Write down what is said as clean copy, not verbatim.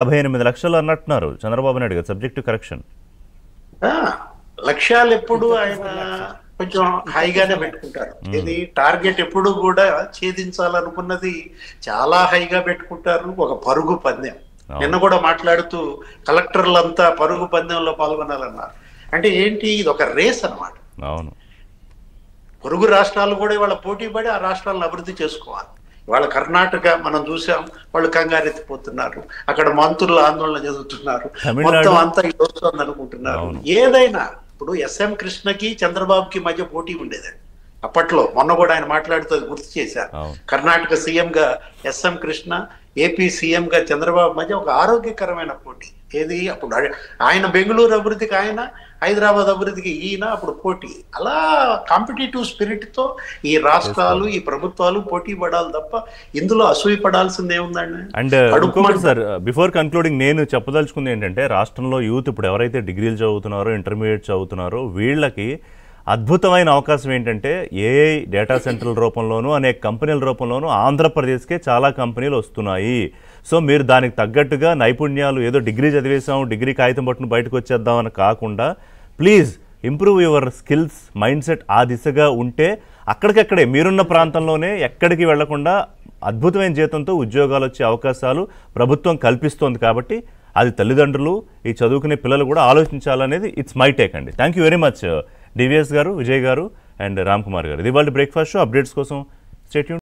58 లక్షలు అన్నట్టున్నారు చంద్రబాబు నాయుడు గారు. Subject correction. లక్ష్యాలు ఎప్పుడు ఆయన కొంచెం హైగానే పెట్టుకుంటారు. ఇది టార్గెట్ ఎప్పుడు కూడా ఛేదించాలనుకున్నది చాలా హైగా పెట్టుకుంటారు. ఒక పరుగు పందెం. నిన్న కూడా మాట్లాడుతూ కలెక్టర్లంతా పరుగు పందెంలో పాల్గొనాలన్నారు. అంటే ఏంటి, ఇది ఒక రేస్ అన్నమాట. అవును, పొరుగు రాష్ట్రాలు కూడా ఇవాళ పోటీ పడి ఆ రాష్ట్రాలను అభివృద్ధి చేసుకోవాలి. ఇవాళ కర్ణాటక మనం చూసాం, వాళ్ళు కంగారెత్తిపోతున్నారు. అక్కడ మంత్రులు ఆందోళన చెందుతున్నారు. మొత్తం అంతా ఈ రోజు అనుకుంటున్నారు. ఏదైనా ఇప్పుడు ఎస్ఎం కృష్ణకి చంద్రబాబుకి మధ్య పోటీ ఉండేదండి అప్పట్లో. మొన్న కూడా ఆయన మాట్లాడుతూ గుర్తు చేశారు. కర్ణాటక సీఎం గా ఎస్ఎం కృష్ణ, ఏపీ సీఎం గా చంద్రబాబు మధ్య ఒక ఆరోగ్యకరమైన పోటీ. ఏది అప్పుడు ఆయన బెంగళూరు అభివృద్ధికి ఆయన, హైదరాబాద్ అభివృద్ధికి ఈయన అప్పుడు పోటీ. అలా కాంపిటేటివ్ స్పిరిట్ తో ఈ రాష్ట్రాలు, ఈ ప్రభుత్వాలు పోటీ పడాలి తప్ప ఇందులో అసూయ పడాల్సింది ఏముందండి. అండ్ ఇంకొకటి సార్, బిఫోర్ కన్క్లూడింగ్ నేను చెప్పదలుచుకుంది ఏంటంటే, రాష్ట్రంలో యూత్ ఇప్పుడు ఎవరైతే డిగ్రీలు చదువుతున్నారో, ఇంటర్మీడియట్ చదువుతున్నారో, వీళ్ళకి అద్భుతమైన అవకాశం ఏంటంటే ఏఐ డేటా సెంటర్ల రూపంలోనూ, అనేక కంపెనీల రూపంలోనూ ఆంధ్రప్రదేశ్కే చాలా కంపెనీలు వస్తున్నాయి. సో మీరు దానికి తగ్గట్టుగా నైపుణ్యాలు, ఏదో డిగ్రీ చదివేసాం, డిగ్రీ కాగితం పట్టును బయటకు వచ్చేద్దామని కాకుండా, please improve your skills, mind set ఆ దిశగా ఉంటే అక్కడికక్కడే మీరున్న ప్రాంతంలోనే ఎక్కడికి వెళ్లకుండా అద్భుతమైన జీతంతో ఉద్యోగాలు వచ్చే అవకాశాలు ప్రభుత్వం కల్పిస్తోంది. కాబట్టి అది తల్లిదండ్రులు, ఈ చదువుకునే పిల్లలు కూడా ఆలోచించాలనేది ఇట్స్ మై టేక్ అండి. Thank you very much DVS గారు, విజయ్ గారు అండ్ రామ్ కుమార్ గారు. ఇది వాళ్ళ బ్రేక్ఫాస్ట్ షో. అప్డేట్స్ కోసం స్టే ట్యూన్డ్.